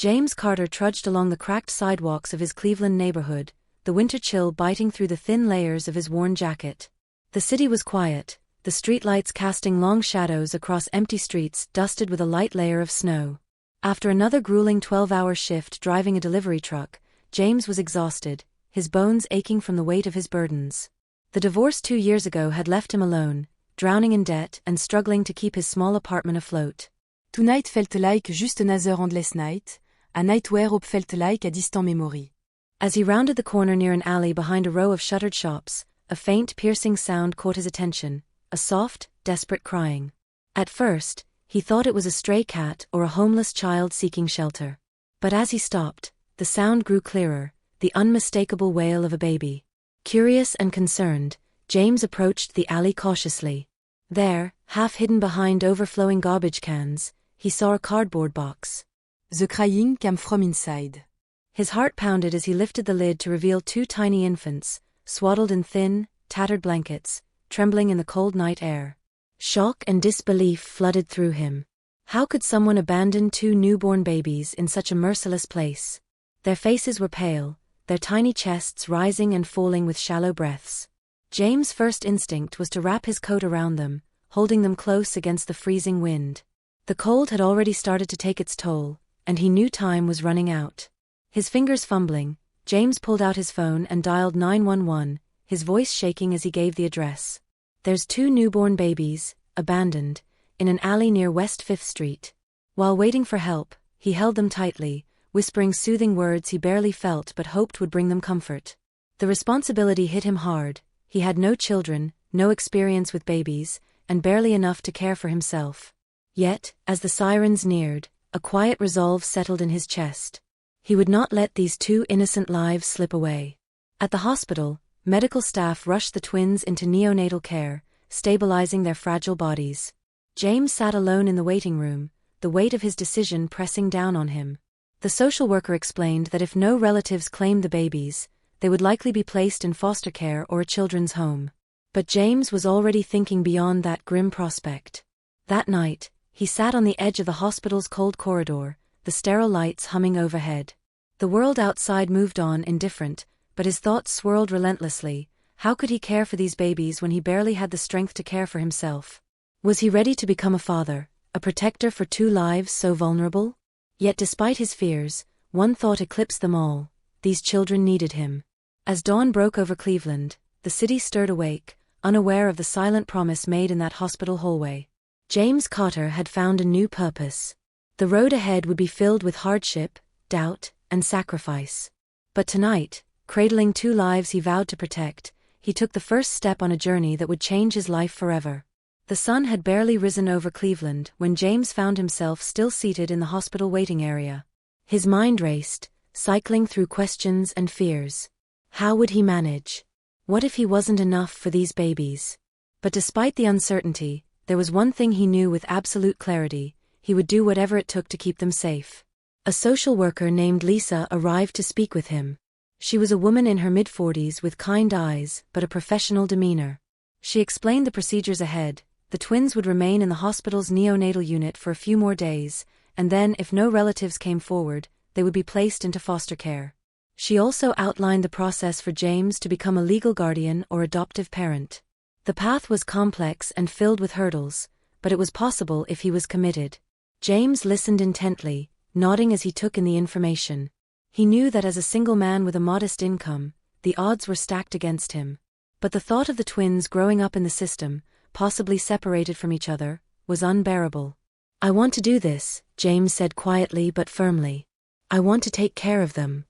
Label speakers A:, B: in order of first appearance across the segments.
A: James Carter trudged along the cracked sidewalks of his Cleveland neighborhood, the winter chill biting through the thin layers of his worn jacket. The city was quiet, the streetlights casting long shadows across empty streets dusted with a light layer of snow. After another grueling 12-hour shift driving a delivery truck, James was exhausted, his bones aching from the weight of his burdens. The divorce 2 years ago had left him alone, drowning in debt and struggling to keep his small apartment afloat.
B: Tonight felt like just another endless night, a night where hope felt like a distant memory.
A: As he rounded the corner near an alley behind a row of shuttered shops, a faint, piercing sound caught his attention, a soft, desperate crying. At first, he thought it was a stray cat or a homeless child seeking shelter. But as he stopped, the sound grew clearer, the unmistakable wail of a baby. Curious and concerned, James approached the alley cautiously. There, half hidden behind overflowing garbage cans, he saw a cardboard box.
B: The crying came from inside.
A: His heart pounded as he lifted the lid to reveal 2 tiny infants, swaddled in thin, tattered blankets, trembling in the cold night air. Shock and disbelief flooded through him. How could someone abandon 2 newborn babies in such a merciless place? Their faces were pale, their tiny chests rising and falling with shallow breaths. James' first instinct was to wrap his coat around them, holding them close against the freezing wind. The cold had already started to take its toll, and he knew time was running out. His fingers fumbling, James pulled out his phone and dialed 911, his voice shaking as he gave the address. There's 2 newborn babies, abandoned, in an alley near West 5th Street. While waiting for help, he held them tightly, whispering soothing words he barely felt but hoped would bring them comfort. The responsibility hit him hard. He had no children, no experience with babies, and barely enough to care for himself. Yet, as the sirens neared, a quiet resolve settled in his chest. He would not let these 2 innocent lives slip away. At the hospital, medical staff rushed the twins into neonatal care, stabilizing their fragile bodies. James sat alone in the waiting room, the weight of his decision pressing down on him. The social worker explained that if no relatives claimed the babies, they would likely be placed in foster care or a children's home. But James was already thinking beyond that grim prospect. That night, he sat on the edge of the hospital's cold corridor, the sterile lights humming overhead. The world outside moved on indifferent, but his thoughts swirled relentlessly. How could he care for these babies when he barely had the strength to care for himself? Was he ready to become a father, a protector for 2 lives so vulnerable? Yet despite his fears, one thought eclipsed them all: these children needed him. As dawn broke over Cleveland, the city stirred awake, unaware of the silent promise made in that hospital hallway. James Carter had found a new purpose. The road ahead would be filled with hardship, doubt, and sacrifice. But tonight, cradling 2 lives he vowed to protect, he took the first step on a journey that would change his life forever. The sun had barely risen over Cleveland when James found himself still seated in the hospital waiting area. His mind raced, cycling through questions and fears. How would he manage? What if he wasn't enough for these babies? But despite the uncertainty, there was one thing he knew with absolute clarity: he would do whatever it took to keep them safe. A social worker named Lisa arrived to speak with him. She was a woman in her mid-40s with kind eyes but a professional demeanor. She explained the procedures ahead. The twins would remain in the hospital's neonatal unit for a few more days, and then, if no relatives came forward, they would be placed into foster care. She also outlined the process for James to become a legal guardian or adoptive parent. The path was complex and filled with hurdles, but it was possible if he was committed. James listened intently, nodding as he took in the information. He knew that as a single man with a modest income, the odds were stacked against him. But the thought of the twins growing up in the system, possibly separated from each other, was unbearable. "I want to do this," James said quietly but firmly. "I want to take care of them."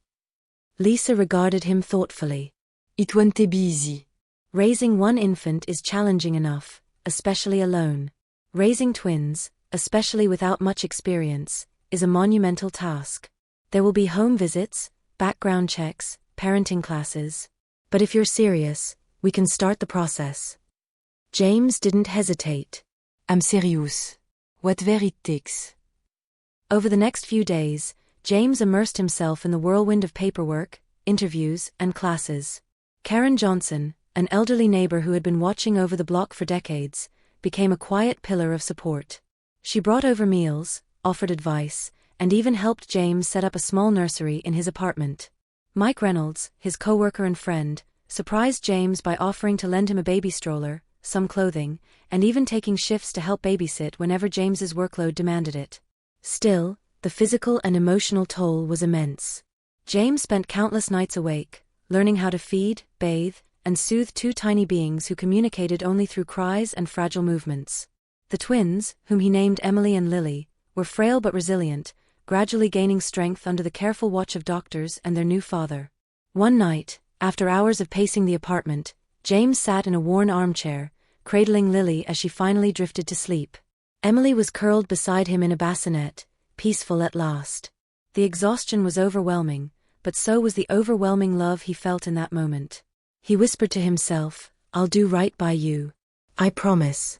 A: Lisa regarded him thoughtfully.
B: "It won't be easy.
A: Raising 1 infant is challenging enough, especially alone. Raising twins, especially without much experience, is a monumental task. There will be home visits, background checks, parenting classes. But if you're serious, we can start the process." James didn't hesitate.
B: "I'm serious. Whatever it takes."
A: Over the next few days, James immersed himself in the whirlwind of paperwork, interviews, and classes. Karen Johnson, an elderly neighbor who had been watching over the block for decades, became a quiet pillar of support. She brought over meals, offered advice, and even helped James set up a small nursery in his apartment. Mike Reynolds, his co-worker and friend, surprised James by offering to lend him a baby stroller, some clothing, and even taking shifts to help babysit whenever James's workload demanded it. Still, the physical and emotional toll was immense. James spent countless nights awake, learning how to feed, bathe, and soothe two tiny beings who communicated only through cries and fragile movements. The twins, whom he named Emily and Lily, were frail but resilient, gradually gaining strength under the careful watch of doctors and their new father. One night, after hours of pacing the apartment, James sat in a worn armchair, cradling Lily as she finally drifted to sleep. Emily was curled beside him in a bassinet, peaceful at last. The exhaustion was overwhelming, but so was the overwhelming love he felt in that moment. He whispered to himself, "I'll do right by you. I promise."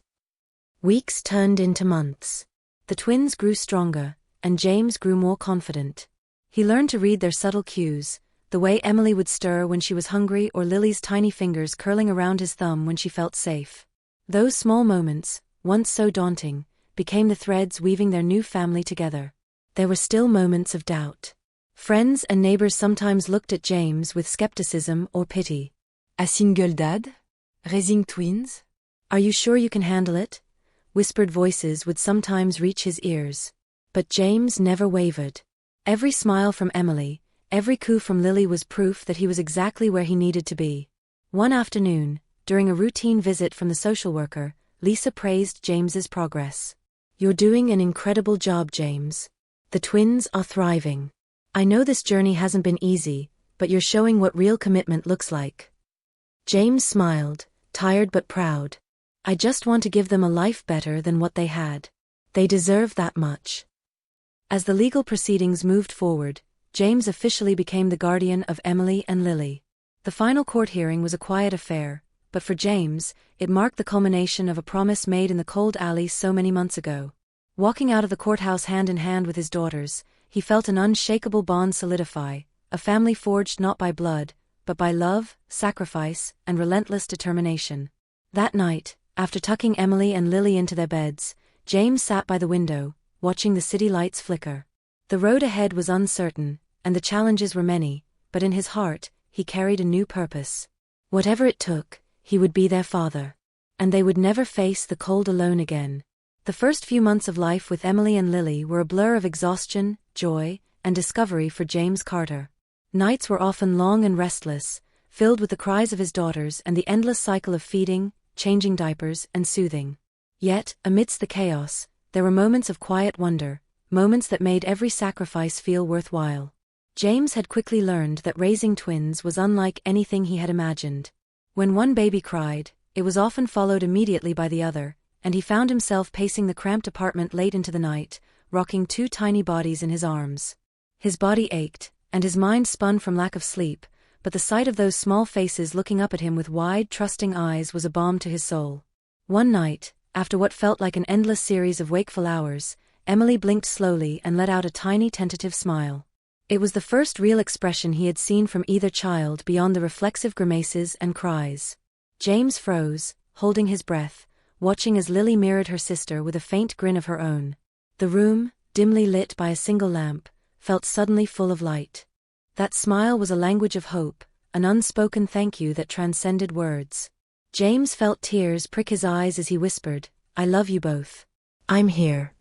A: Weeks turned into months. The twins grew stronger, and James grew more confident. He learned to read their subtle cues, the way Emily would stir when she was hungry or Lily's tiny fingers curling around his thumb when she felt safe. Those small moments, once so daunting, became the threads weaving their new family together. There were still moments of doubt. Friends and neighbors sometimes looked at James with skepticism or pity.
B: A single dad? Raising twins?
A: "Are you sure you can handle it?" Whispered voices would sometimes reach his ears. But James never wavered. Every smile from Emily, every coo from Lily was proof that he was exactly where he needed to be. One afternoon, during a routine visit from the social worker, Lisa praised James's progress. "You're doing an incredible job, James. The twins are thriving. I know this journey hasn't been easy, but you're showing what real commitment looks like." James smiled, tired but proud. "I just want to give them a life better than what they had. They deserve that much." As the legal proceedings moved forward, James officially became the guardian of Emily and Lily. The final court hearing was a quiet affair, but for James, it marked the culmination of a promise made in the cold alley so many months ago. Walking out of the courthouse hand in hand with his daughters, he felt an unshakable bond solidify, a family forged not by blood, but by love, sacrifice, and relentless determination. That night, after tucking Emily and Lily into their beds, James sat by the window, watching the city lights flicker. The road ahead was uncertain, and the challenges were many, but in his heart, he carried a new purpose. Whatever it took, he would be their father. And they would never face the cold alone again. The first few months of life with Emily and Lily were a blur of exhaustion, joy, and discovery for James Carter. Nights were often long and restless, filled with the cries of his daughters and the endless cycle of feeding, changing diapers, and soothing. Yet, amidst the chaos, there were moments of quiet wonder, moments that made every sacrifice feel worthwhile. James had quickly learned that raising twins was unlike anything he had imagined. When one baby cried, it was often followed immediately by the other, and he found himself pacing the cramped apartment late into the night, rocking two tiny bodies in his arms. His body ached, and his mind spun from lack of sleep, but the sight of those small faces looking up at him with wide, trusting eyes was a balm to his soul. One night, after what felt like an endless series of wakeful hours, Emily blinked slowly and let out a tiny tentative smile. It was the first real expression he had seen from either child beyond the reflexive grimaces and cries. James froze, holding his breath, watching as Lily mirrored her sister with a faint grin of her own. The room, dimly lit by a single lamp, felt suddenly full of light. That smile was a language of hope, an unspoken thank you that transcended words. James felt tears prick his eyes as he whispered, "I love you both. I'm here."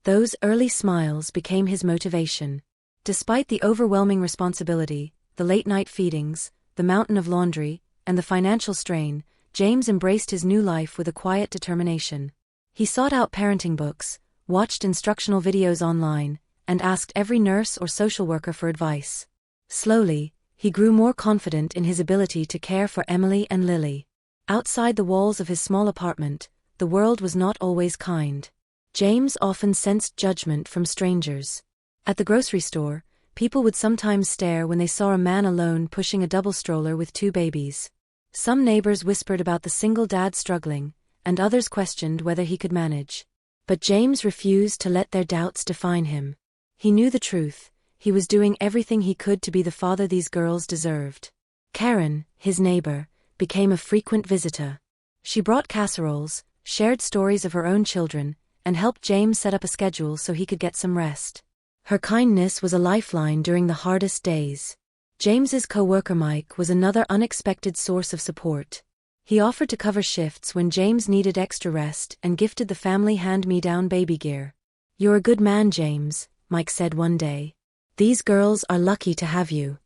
A: Those early smiles became his motivation. Despite the overwhelming responsibility, the late-night feedings, the mountain of laundry, and the financial strain, James embraced his new life with a quiet determination. He sought out parenting books, watched instructional videos online, and asked every nurse or social worker for advice. Slowly, he grew more confident in his ability to care for Emily and Lily. Outside the walls of his small apartment, the world was not always kind. James often sensed judgment from strangers. At the grocery store, people would sometimes stare when they saw a man alone pushing a double stroller with two babies. Some neighbors whispered about the single dad struggling, and others questioned whether he could manage. But James refused to let their doubts define him. He knew the truth. He was doing everything he could to be the father these girls deserved. Karen, his neighbor, became a frequent visitor. She brought casseroles, shared stories of her own children, and helped James set up a schedule so he could get some rest. Her kindness was a lifeline during the hardest days. James's co-worker Mike was another unexpected source of support. He offered to cover shifts when James needed extra rest and gifted the family hand-me-down baby gear. "You're a good man, James," Mike said one day. "These girls are lucky to have you."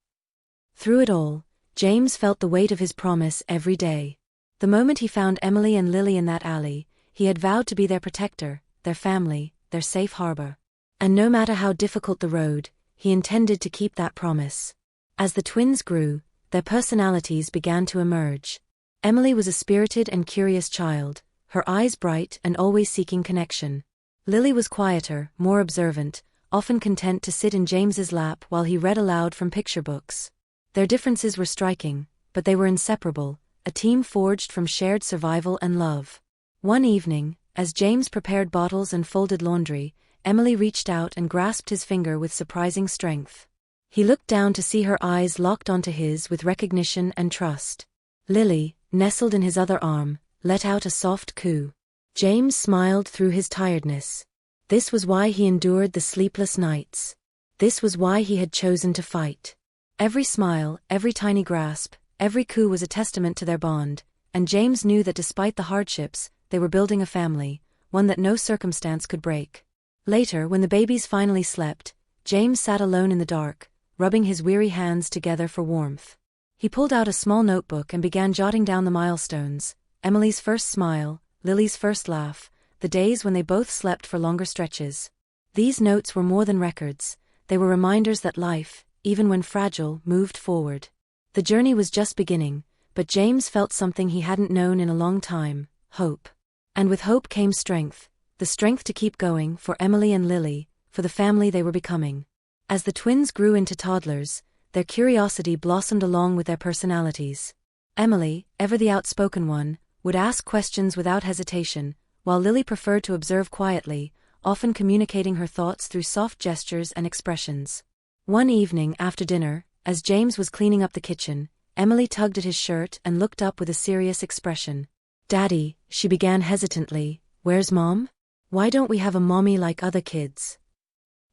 A: Through it all, James felt the weight of his promise every day. The moment he found Emily and Lily in that alley, he had vowed to be their protector, their family, their safe harbor. And no matter how difficult the road, he intended to keep that promise. As the twins grew, their personalities began to emerge. Emily was a spirited and curious child, her eyes bright and always seeking connection. Lily was quieter, more observant, often content to sit in James's lap while he read aloud from picture books. Their differences were striking, but they were inseparable, a team forged from shared survival and love. One evening, as James prepared bottles and folded laundry, Emily reached out and grasped his finger with surprising strength. He looked down to see her eyes locked onto his with recognition and trust. Lily, nestled in his other arm, let out a soft coo. James smiled through his tiredness. This was why he endured the sleepless nights. This was why he had chosen to fight. Every smile, every tiny grasp, every coo was a testament to their bond, and James knew that despite the hardships, they were building a family, one that no circumstance could break. Later, when the babies finally slept, James sat alone in the dark, rubbing his weary hands together for warmth. He pulled out a small notebook and began jotting down the milestones: Emily's first smile, Lily's first laugh, the days when they both slept for longer stretches. These notes were more than records, they were reminders that life, even when fragile, moved forward. The journey was just beginning, but James felt something he hadn't known in a long time: hope. And with hope came strength, the strength to keep going for Emily and Lily, for the family they were becoming. As the twins grew into toddlers, their curiosity blossomed along with their personalities. Emily, ever the outspoken one, would ask questions without hesitation, while Lily preferred to observe quietly, often communicating her thoughts through soft gestures and expressions. One evening after dinner, as James was cleaning up the kitchen, Emily tugged at his shirt and looked up with a serious expression. "Daddy," she began hesitantly, "where's Mom? Why don't we have a mommy like other kids?"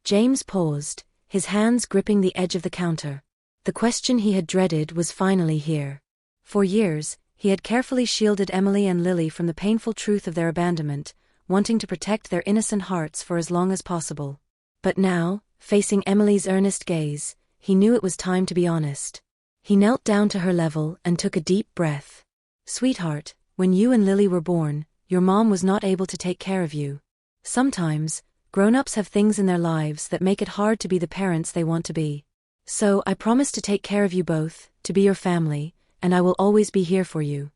A: James paused, his hands gripping the edge of the counter. The question he had dreaded was finally here. For years, he had carefully shielded Emily and Lily from the painful truth of their abandonment, wanting to protect their innocent hearts for as long as possible. But now, facing Emily's earnest gaze, he knew it was time to be honest. He knelt down to her level and took a deep breath. "Sweetheart, when you and Lily were born, your mom was not able to take care of you. Sometimes, grown-ups have things in their lives that make it hard to be the parents they want to be. So I promise to take care of you both, to be your family, and I will always be here for you."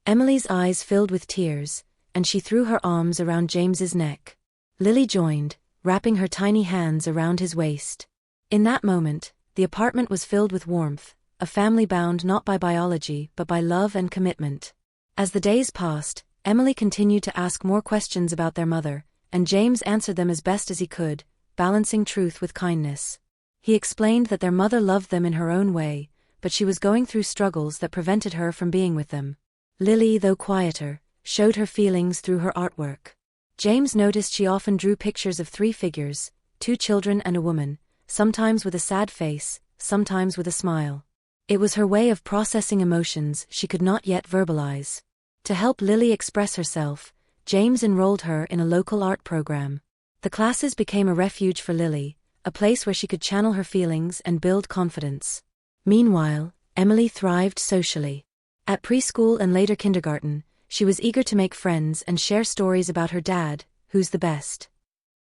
A: Emily's eyes filled with tears, and she threw her arms around James's neck. Lily joined, wrapping her tiny hands around his waist. In that moment, the apartment was filled with warmth, a family bound not by biology but by love and commitment. As the days passed, Emily continued to ask more questions about their mother, and James answered them as best as he could, balancing truth with kindness. He explained that their mother loved them in her own way, but she was going through struggles that prevented her from being with them. Lily, though quieter, showed her feelings through her artwork. James noticed she often drew pictures of 3 figures, 2 children and a woman, sometimes with a sad face, sometimes with a smile. It was her way of processing emotions she could not yet verbalize. To help Lily express herself, James enrolled her in a local art program. The classes became a refuge for Lily, a place where she could channel her feelings and build confidence. Meanwhile, Emily thrived socially. At preschool and later kindergarten, she was eager to make friends and share stories about her dad, who's the best.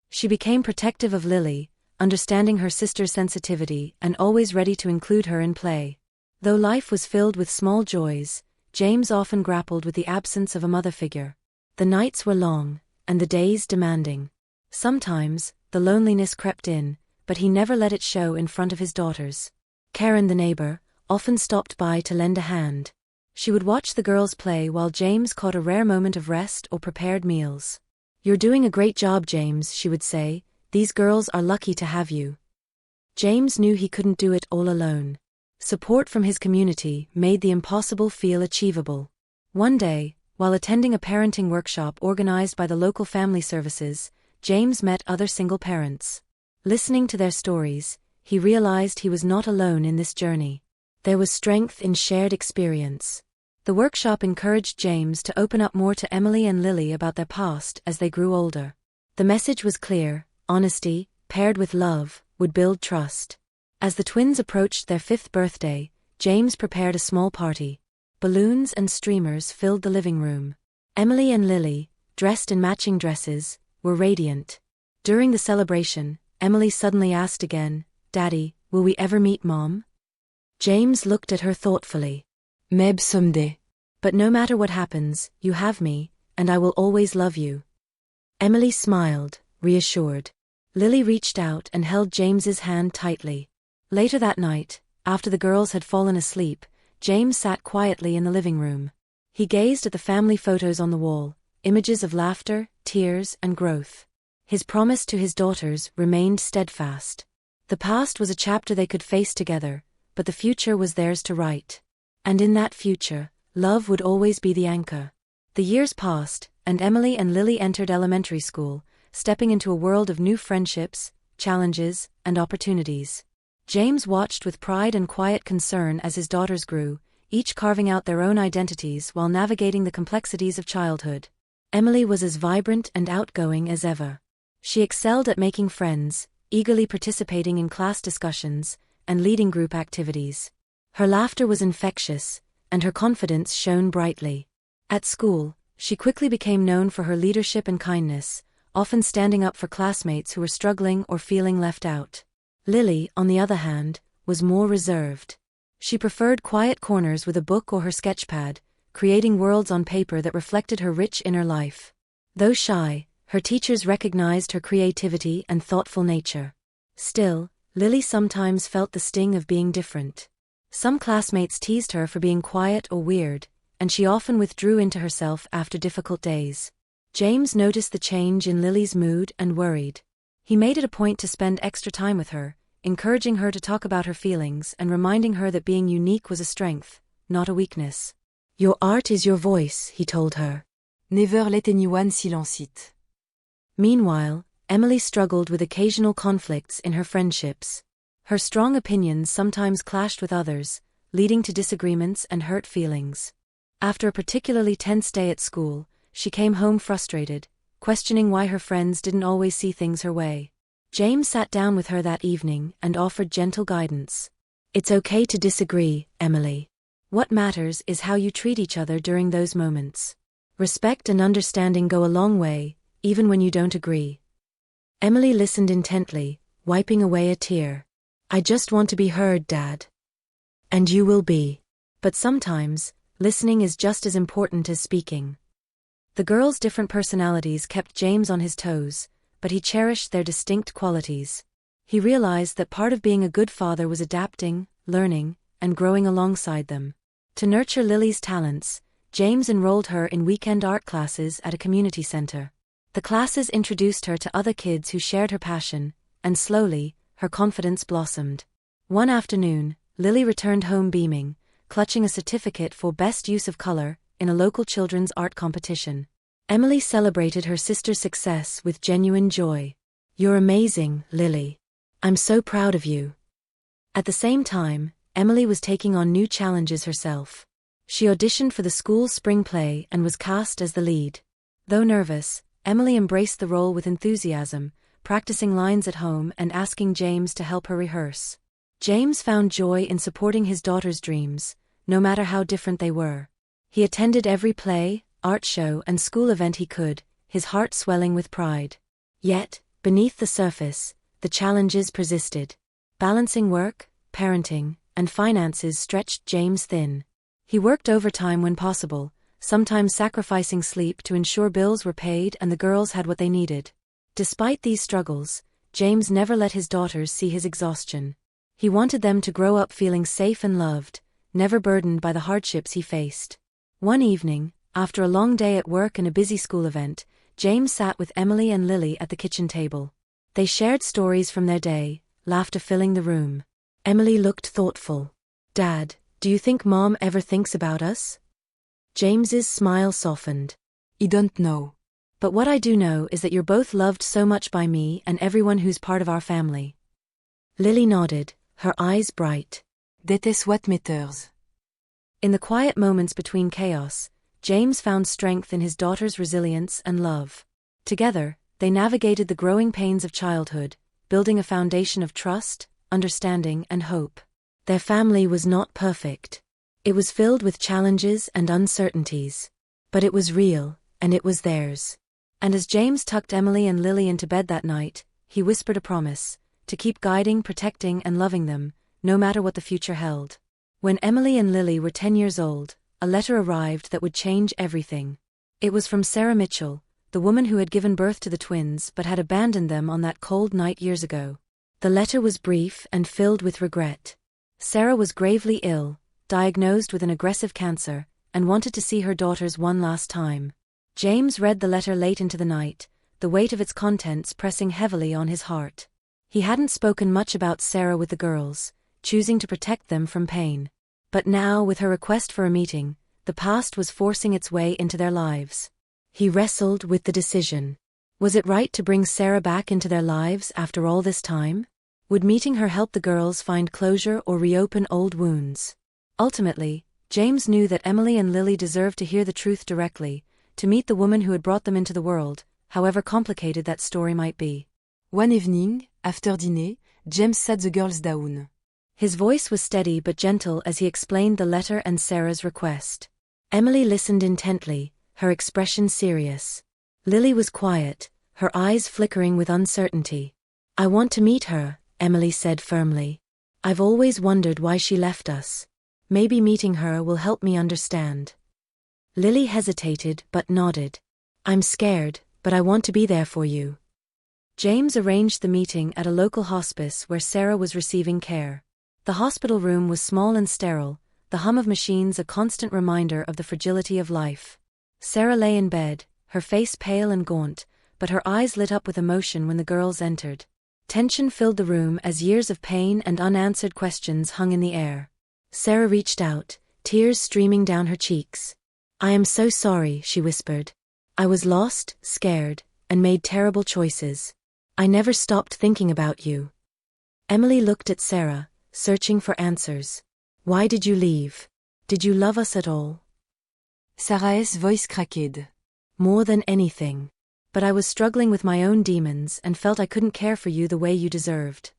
A: She became protective of Lily, understanding her sister's sensitivity and always ready to include her in play. Though life was filled with small joys, James often grappled with the absence of a mother figure. The nights were long, and the days demanding. Sometimes, the loneliness crept in, but he never let it show in front of his daughters. Karen, the neighbor, often stopped by to lend a hand. She would watch the girls play while James caught a rare moment of rest or prepared meals. "You're doing a great job, James," she would say. "These girls are lucky to have you." James knew he couldn't do it all alone. Support from his community made the impossible feel achievable. One day, while attending a parenting workshop organized by the local family services, James met other single parents. Listening to their stories, he realized he was not alone in this journey. There was strength in shared experience. The workshop encouraged James to open up more to Emily and Lily about their past as they grew older. The message was clear: honesty, paired with love, would build trust. As the twins approached their 5th birthday, James prepared a small party. Balloons and streamers filled the living room. Emily and Lily, dressed in matching dresses, were radiant. During the celebration, Emily suddenly asked again, "Daddy, will we ever meet Mom?" James looked at her thoughtfully.
B: Maybe someday.
A: "But no matter what happens, you have me, and I will always love you." Emily smiled, reassured. Lily reached out and held James's hand tightly. Later that night, after the girls had fallen asleep, James sat quietly in the living room. He gazed at the family photos on the wall, images of laughter, tears, and growth. His promise to his daughters remained steadfast. The past was a chapter they could face together, but the future was theirs to write. And in that future, love would always be the anchor. The years passed, and Emily and Lily entered elementary school, stepping into a world of new friendships, challenges, and opportunities. James watched with pride and quiet concern as his daughters grew, each carving out their own identities while navigating the complexities of childhood. Emily was as vibrant and outgoing as ever. She excelled at making friends, eagerly participating in class discussions, and leading group activities. Her laughter was infectious, and her confidence shone brightly. At school, she quickly became known for her leadership and kindness, often standing up for classmates who were struggling or feeling left out. Lily, on the other hand, was more reserved. She preferred quiet corners with a book or her sketchpad, creating worlds on paper that reflected her rich inner life. Though shy, her teachers recognized her creativity and thoughtful nature. Still, Lily sometimes felt the sting of being different. Some classmates teased her for being quiet or weird, and she often withdrew into herself after difficult days. James noticed the change in Lily's mood and worried. He made it a point to spend extra time with her, encouraging her to talk about her feelings and reminding her that being unique was a strength, not a weakness. "Your art is your voice," he told her.
B: Never let anyone silence it.
A: Meanwhile, Emily struggled with occasional conflicts in her friendships. Her strong opinions sometimes clashed with others, leading to disagreements and hurt feelings. After a particularly tense day at school, she came home frustrated, questioning why her friends didn't always see things her way. James sat down with her that evening and offered gentle guidance. "It's okay to disagree, Emily. What matters is how you treat each other during those moments. Respect and understanding go a long way, even when you don't agree." Emily listened intently, wiping away a tear. "I just want to be heard, Dad." "And you will be. But sometimes, listening is just as important as speaking." The girls' different personalities kept James on his toes, but he cherished their distinct qualities. He realized that part of being a good father was adapting, learning, and growing alongside them. To nurture Lily's talents, James enrolled her in weekend art classes at a community center. The classes introduced her to other kids who shared her passion, and slowly, her confidence blossomed. One afternoon, Lily returned home beaming, clutching a certificate for Best Use of Color in a local children's art competition. Emily celebrated her sister's success with genuine joy. "You're amazing, Lily. I'm so proud of you." At the same time, Emily was taking on new challenges herself. She auditioned for the school's spring play and was cast as the lead. Though nervous, Emily embraced the role with enthusiasm, practicing lines at home and asking James to help her rehearse. James found joy in supporting his daughter's dreams, no matter how different they were. He attended every play, art show, and school event he could, his heart swelling with pride. Yet, beneath the surface, the challenges persisted. Balancing work, parenting, and finances stretched James thin. He worked overtime when possible, sometimes sacrificing sleep to ensure bills were paid and the girls had what they needed. Despite these struggles, James never let his daughters see his exhaustion. He wanted them to grow up feeling safe and loved, never burdened by the hardships he faced. One evening, after a long day at work and a busy school event, James sat with Emily and Lily at the kitchen table. They shared stories from their day, laughter filling the room. Emily looked thoughtful. "Dad, do you think Mom ever thinks about us?" James's smile softened.
B: "I don't know.
A: But what I do know is that you're both loved so much by me and everyone who's part of our family. Lily nodded, her eyes bright.
B: D'était soit metteurs.
A: In the quiet moments between chaos, James found strength in his daughter's resilience and love. Together, they navigated the growing pains of childhood, building a foundation of trust, understanding, and hope. Their family was not perfect. It was filled with challenges and uncertainties. But it was real, and it was theirs. And as James tucked Emily and Lily into bed that night, he whispered a promise, to keep guiding, protecting, and loving them, no matter what the future held. When Emily and Lily were 10 years old, a letter arrived that would change everything. It was from Sarah Mitchell, the woman who had given birth to the twins but had abandoned them on that cold night years ago. The letter was brief and filled with regret. Sarah was gravely ill, diagnosed with an aggressive cancer, and wanted to see her daughters one last time. James read the letter late into the night, the weight of its contents pressing heavily on his heart. He hadn't spoken much about Sarah with the girls, choosing to protect them from pain. But now, with her request for a meeting, the past was forcing its way into their lives. He wrestled with the decision. Was it right to bring Sarah back into their lives after all this time? Would meeting her help the girls find closure or reopen old wounds? Ultimately, James knew that Emily and Lily deserved to hear the truth directly, to meet the woman who had brought them into the world, however complicated that story might be.
B: One evening, after dinner, James sat the girls down.
A: His voice was steady but gentle as he explained the letter and Sarah's request. Emily listened intently, her expression serious. Lily was quiet, her eyes flickering with uncertainty. "I want to meet her," Emily said firmly. "I've always wondered why she left us. Maybe meeting her will help me understand." Lily hesitated but nodded. "I'm scared, but I want to be there for you." James arranged the meeting at a local hospice where Sarah was receiving care. The hospital room was small and sterile, the hum of machines a constant reminder of the fragility of life. Sarah lay in bed, her face pale and gaunt, but her eyes lit up with emotion when the girls entered. Tension filled the room as years of pain and unanswered questions hung in the air. Sarah reached out, tears streaming down her cheeks. "I am so sorry," she whispered. "I was lost, scared, and made terrible choices. I never stopped thinking about you." Emily looked at Sarah, searching for answers. "Why did you leave? Did you love us at all?"
B: Sarah's voice cracked.
A: "More than anything. But I was struggling with my own demons and felt I couldn't care for you the way you deserved."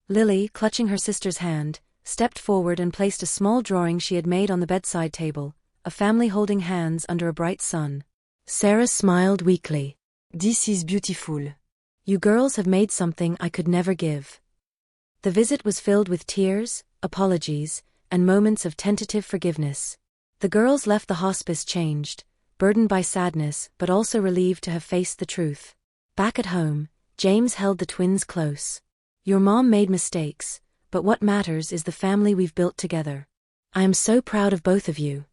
A: Lily, clutching her sister's hand, stepped forward and placed a small drawing she had made on the bedside table, a family holding hands under a bright sun. Sarah smiled weakly.
B: "This is beautiful.
A: You girls have made something I could never give." The visit was filled with tears, apologies, and moments of tentative forgiveness. The girls left the hospice changed, burdened by sadness but also relieved to have faced the truth. Back at home, James held the twins close. "Your mom made mistakes, but what matters is the family we've built together. I am so proud of both of you."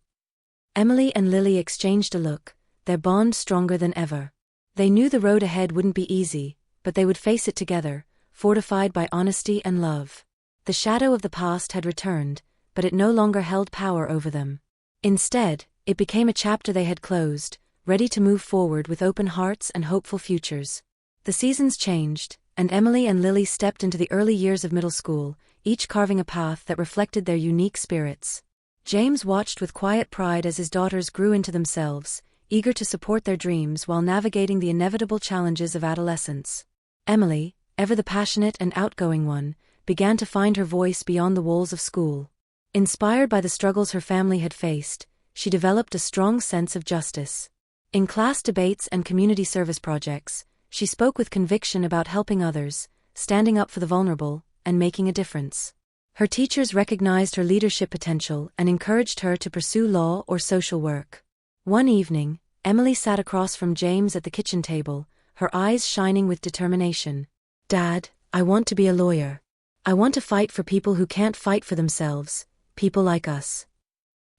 A: Emily and Lily exchanged a look, their bond stronger than ever. They knew the road ahead wouldn't be easy, but they would face it together, fortified by honesty and love. The shadow of the past had returned, but it no longer held power over them. Instead, it became a chapter they had closed, ready to move forward with open hearts and hopeful futures. The seasons changed, and Emily and Lily stepped into the early years of middle school, each carving a path that reflected their unique spirits. James watched with quiet pride as his daughters grew into themselves, eager to support their dreams while navigating the inevitable challenges of adolescence. Emily, ever the passionate and outgoing one, began to find her voice beyond the walls of school. Inspired by the struggles her family had faced, she developed a strong sense of justice. In class debates and community service projects, she spoke with conviction about helping others, standing up for the vulnerable, and making a difference. Her teachers recognized her leadership potential and encouraged her to pursue law or social work. One evening, Emily sat across from James at the kitchen table, her eyes shining with determination. "Dad, I want to be a lawyer. I want to fight for people who can't fight for themselves, people like us."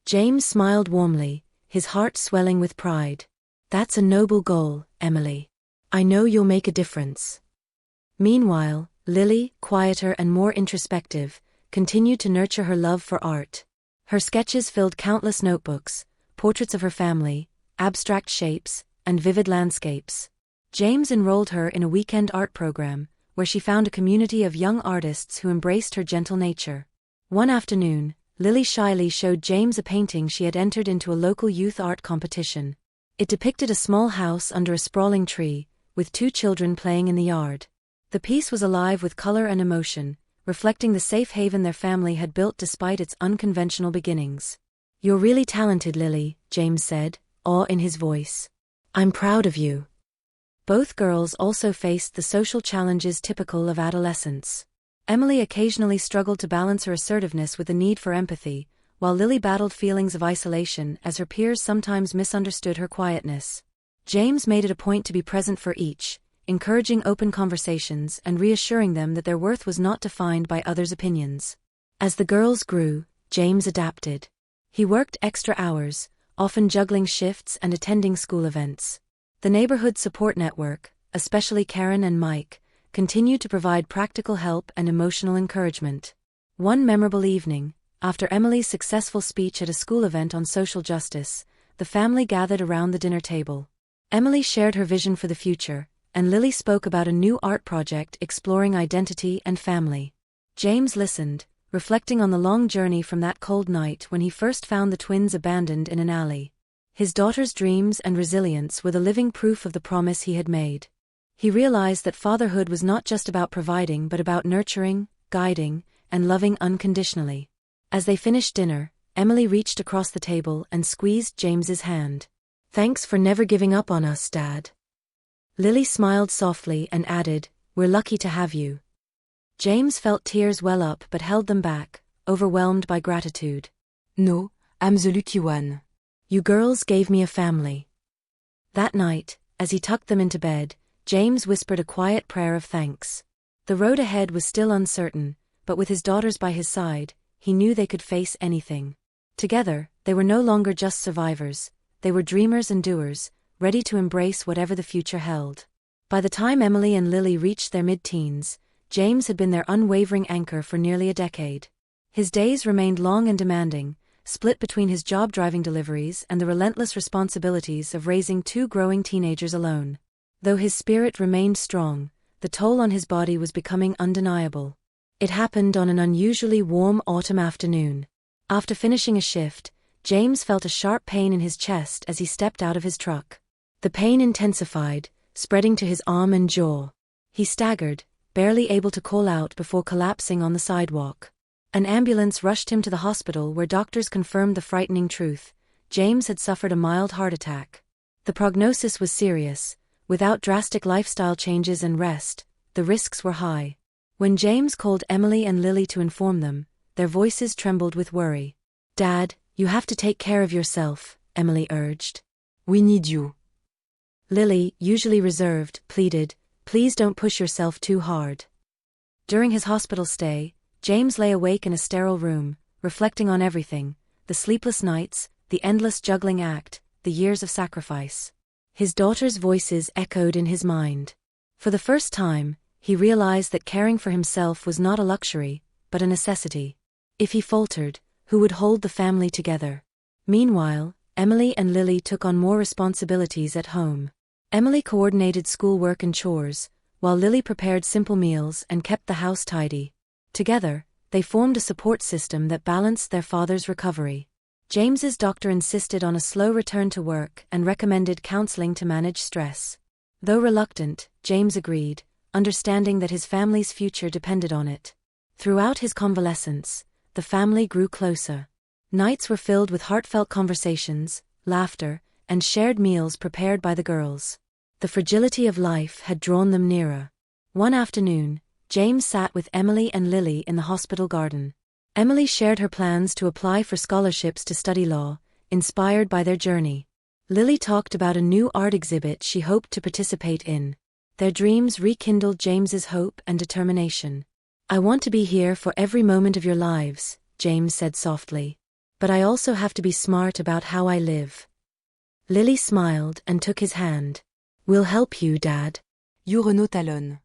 A: James smiled warmly, his heart swelling with pride. "That's a noble goal, Emily. I know you'll make a difference." Meanwhile, Lily, quieter and more introspective, continued to nurture her love for art. Her sketches filled countless notebooks, portraits of her family, abstract shapes, and vivid landscapes. James enrolled her in a weekend art program, where she found a community of young artists who embraced her gentle nature. One afternoon, Lily shyly showed James a painting she had entered into a local youth art competition. It depicted a small house under a sprawling tree, with 2 children playing in the yard. The piece was alive with color and emotion, reflecting the safe haven their family had built despite its unconventional beginnings. "You're really talented, Lily," James said, awe in his voice. "I'm proud of you." Both girls also faced the social challenges typical of adolescence. Emily occasionally struggled to balance her assertiveness with the need for empathy, while Lily battled feelings of isolation as her peers sometimes misunderstood her quietness. James made it a point to be present for each, encouraging open conversations and reassuring them that their worth was not defined by others' opinions. As the girls grew, James adapted. He worked extra hours, often juggling shifts and attending school events. The neighborhood support network, especially Karen and Mike, continued to provide practical help and emotional encouragement. One memorable evening, after Emily's successful speech at a school event on social justice, the family gathered around the dinner table. Emily shared her vision for the future, and Lily spoke about a new art project exploring identity and family. James listened, reflecting on the long journey from that cold night when he first found the twins abandoned in an alley. His daughter's dreams and resilience were the living proof of the promise he had made. He realized that fatherhood was not just about providing but about nurturing, guiding, and loving unconditionally. As they finished dinner, Emily reached across the table and squeezed James's hand. "Thanks for never giving up on us, Dad." Lily smiled softly and added, "We're lucky to have you." James felt tears well up but held them back, overwhelmed by gratitude.
B: "No, I'm the lucky one.
A: You girls gave me a family." That night, as he tucked them into bed, James whispered a quiet prayer of thanks. The road ahead was still uncertain, but with his daughters by his side, he knew they could face anything. Together, they were no longer just survivors, they were dreamers and doers, ready to embrace whatever the future held. By the time Emily and Lily reached their mid-teens, James had been their unwavering anchor for nearly a decade. His days remained long and demanding, split between his job driving deliveries and the relentless responsibilities of raising 2 growing teenagers alone. Though his spirit remained strong, the toll on his body was becoming undeniable. It happened on an unusually warm autumn afternoon. After finishing a shift, James felt a sharp pain in his chest as he stepped out of his truck. The pain intensified, spreading to his arm and jaw. He staggered, barely able to call out before collapsing on the sidewalk. An ambulance rushed him to the hospital where doctors confirmed the frightening truth: James had suffered a mild heart attack. The prognosis was serious. Without drastic lifestyle changes and rest, the risks were high. When James called Emily and Lily to inform them, their voices trembled with worry. "Dad, you have to take care of yourself," Emily urged.
B: "We need you."
A: Lily, usually reserved, pleaded, "Please don't push yourself too hard." During his hospital stay, James lay awake in a sterile room, reflecting on everything: the sleepless nights, the endless juggling act, the years of sacrifice. His daughters' voices echoed in his mind. For the first time, he realized that caring for himself was not a luxury, but a necessity. If he faltered, who would hold the family together? Meanwhile, Emily and Lily took on more responsibilities at home. Emily coordinated schoolwork and chores, while Lily prepared simple meals and kept the house tidy. Together, they formed a support system that balanced their father's recovery. James's doctor insisted on a slow return to work and recommended counseling to manage stress. Though reluctant, James agreed, understanding that his family's future depended on it. Throughout his convalescence, the family grew closer. Nights were filled with heartfelt conversations, laughter, and shared meals prepared by the girls. The fragility of life had drawn them nearer. One afternoon, James sat with Emily and Lily in the hospital garden. Emily shared her plans to apply for scholarships to study law, inspired by their journey. Lily talked about a new art exhibit she hoped to participate in. Their dreams rekindled James's hope and determination. "I want to be here for every moment of your lives," James said softly. "But I also have to be smart about how I live." Lily smiled and took his hand. "We'll help you, Dad."
B: "You nos talons."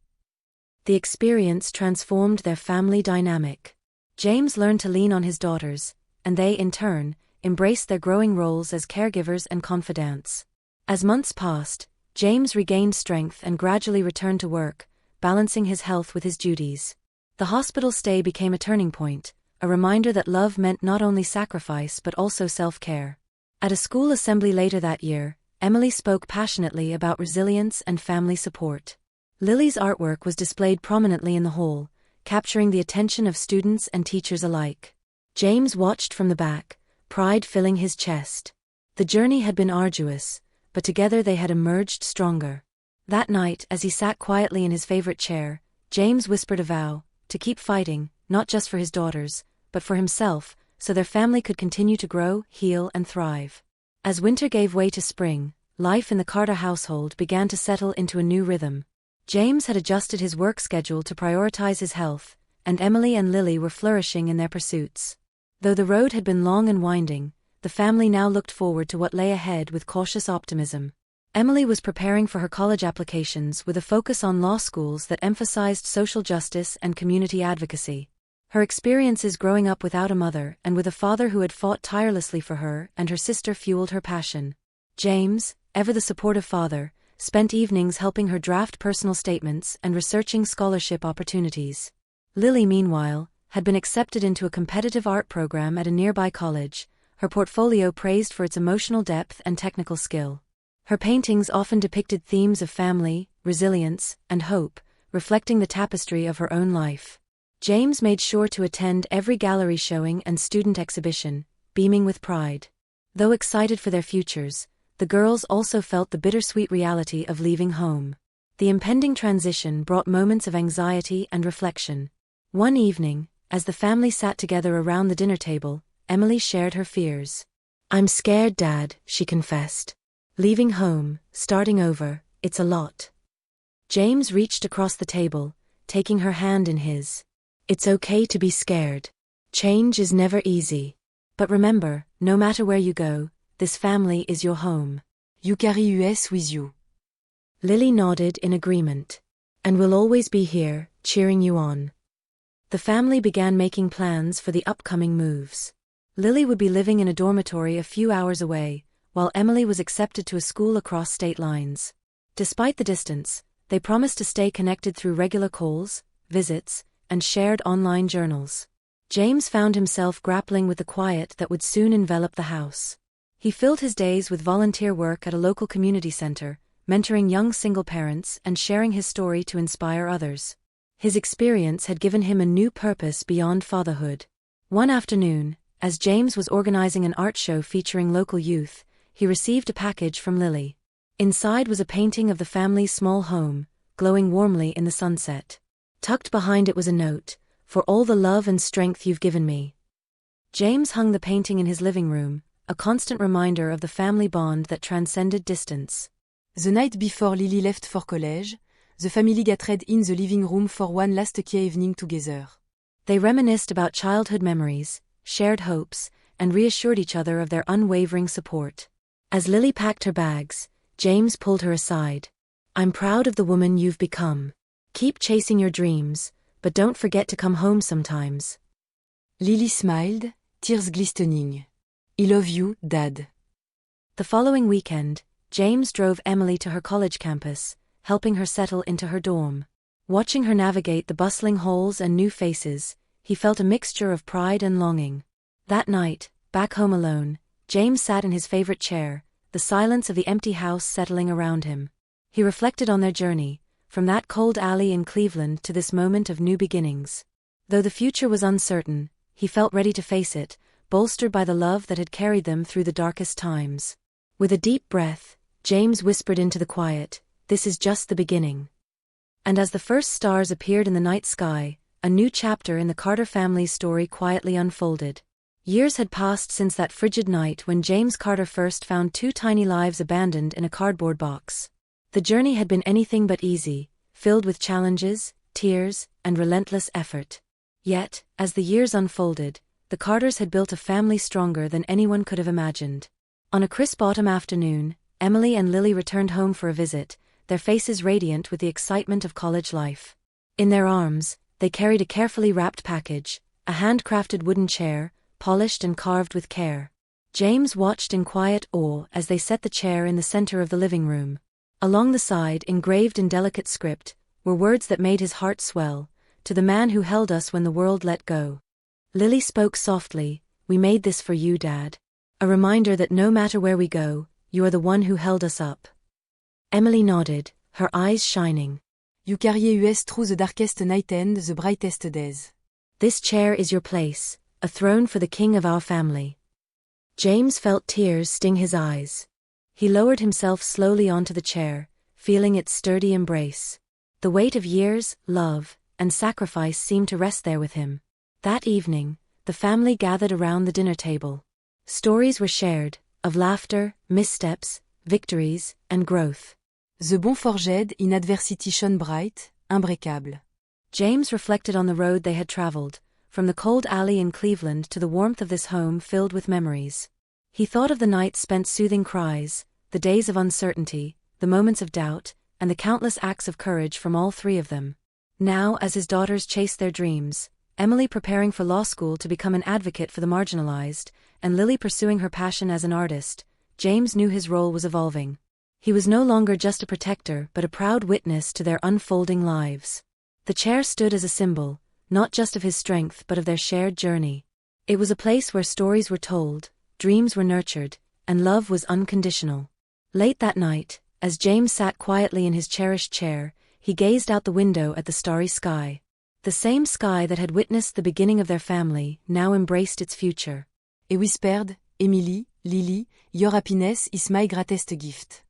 A: The experience transformed their family dynamic. James learned to lean on his daughters, and they, in turn, embraced their growing roles as caregivers and confidants. As months passed, James regained strength and gradually returned to work, balancing his health with his duties. The hospital stay became a turning point, a reminder that love meant not only sacrifice but also self-care. At a school assembly later that year, Emily spoke passionately about resilience and family support. Lily's artwork was displayed prominently in the hall, capturing the attention of students and teachers alike. James watched from the back, pride filling his chest. The journey had been arduous, but together they had emerged stronger. That night, as he sat quietly in his favorite chair, James whispered a vow to keep fighting, not just for his daughters, but for himself, so their family could continue to grow, heal, and thrive. As winter gave way to spring, life in the Carter household began to settle into a new rhythm. James had adjusted his work schedule to prioritize his health, and Emily and Lily were flourishing in their pursuits. Though the road had been long and winding, the family now looked forward to what lay ahead with cautious optimism. Emily was preparing for her college applications with a focus on law schools that emphasized social justice and community advocacy. Her experiences growing up without a mother and with a father who had fought tirelessly for her and her sister fueled her passion. James, ever the supportive father, spent evenings helping her draft personal statements and researching scholarship opportunities. Lily, meanwhile, had been accepted into a competitive art program at a nearby college, her portfolio praised for its emotional depth and technical skill. Her paintings often depicted themes of family, resilience, and hope, reflecting the tapestry of her own life. James made sure to attend every gallery showing and student exhibition, beaming with pride. Though excited for their futures, the girls also felt the bittersweet reality of leaving home. The impending transition brought moments of anxiety and reflection. One evening, as the family sat together around the dinner table, Emily shared her fears. "I'm scared, Dad," she confessed. "Leaving home, starting over, it's a lot." James reached across the table, taking her hand in his. "It's okay to be scared. Change is never easy. But remember, no matter where you go, this family is your home.
B: You carry us with you."
A: Lily nodded in agreement. "And we'll always be here, cheering you on." The family began making plans for the upcoming moves. Lily would be living in a dormitory a few hours away, while Emily was accepted to a school across state lines. Despite the distance, they promised to stay connected through regular calls, visits, and shared online journals. James found himself grappling with the quiet that would soon envelop the house. He filled his days with volunteer work at a local community center, mentoring young single parents and sharing his story to inspire others. His experience had given him a new purpose beyond fatherhood. One afternoon, as James was organizing an art show featuring local youth, he received a package from Lily. Inside was a painting of the family's small home, glowing warmly in the sunset. Tucked behind it was a note, "For all the love and strength you've given me." James hung the painting in his living room, a constant reminder of the family bond that transcended distance.
B: The night before Lily left for college, the family gathered in the living room for one last key evening together.
A: They reminisced about childhood memories, shared hopes, and reassured each other of their unwavering support. As Lily packed her bags, James pulled her aside. "I'm proud of the woman you've become. Keep chasing your dreams, but don't forget to come home sometimes."
B: Lily smiled, tears glistening. "I love you, Dad."
A: The following weekend, James drove Emily to her college campus, helping her settle into her dorm. Watching her navigate the bustling halls and new faces, he felt a mixture of pride and longing. That night, back home alone, James sat in his favorite chair, the silence of the empty house settling around him. He reflected on their journey, from that cold alley in Cleveland to this moment of new beginnings. Though the future was uncertain, he felt ready to face it, bolstered by the love that had carried them through the darkest times. With a deep breath, James whispered into the quiet, "This is just the beginning." And as the first stars appeared in the night sky, a new chapter in the Carter family's story quietly unfolded. Years had passed since that frigid night when James Carter first found two tiny lives abandoned in a cardboard box. The journey had been anything but easy, filled with challenges, tears, and relentless effort. Yet, as the years unfolded, the Carters had built a family stronger than anyone could have imagined. On a crisp autumn afternoon, Emily and Lily returned home for a visit, their faces radiant with the excitement of college life. In their arms, they carried a carefully wrapped package, a handcrafted wooden chair, polished and carved with care. James watched in quiet awe as they set the chair in the center of the living room. Along the side, engraved in delicate script, were words that made his heart swell, "To the man who held us when the world let go." Lily spoke softly, "We made this for you, Dad. A reminder that no matter where we go, you are the one who held us up." Emily nodded, her eyes shining.
B: You carried us through the darkest night and the brightest days.
A: This chair is your place, a throne for the king of our family. James felt tears sting his eyes. He lowered himself slowly onto the chair, feeling its sturdy embrace. The weight of years, love, and sacrifice seemed to rest there with him. That evening, the family gathered around the dinner table. Stories were shared, of laughter, missteps, victories, and growth.
B: The bond forged in adversity shone bright, imbricable.
A: James reflected on the road they had traveled, from the cold alley in Cleveland to the warmth of this home filled with memories. He thought of the nights spent soothing cries, the days of uncertainty, the moments of doubt, and the countless acts of courage from all three of them. Now, as his daughters chased their dreams, Emily preparing for law school to become an advocate for the marginalized, and Lily pursuing her passion as an artist, James knew his role was evolving. He was no longer just a protector but a proud witness to their unfolding lives. The chair stood as a symbol, not just of his strength but of their shared journey. It was a place where stories were told, dreams were nurtured, and love was unconditional. Late that night, as James sat quietly in his cherished chair, he gazed out the window at the starry sky. The same sky that had witnessed the beginning of their family now embraced its future.
B: He whispered, "Emily, Lily, your happiness is my greatest gift."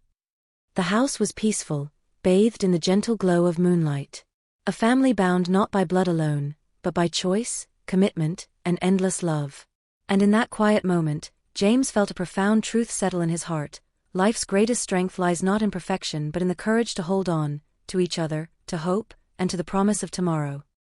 A: The house was peaceful, bathed in the gentle glow of moonlight. A family bound not by blood alone, but by choice, commitment, and endless love. And in that quiet moment, James felt a profound truth settle in his heart. Life's greatest strength lies not in perfection but in the courage to hold on, to each other, to hope, and to the promise of tomorrow.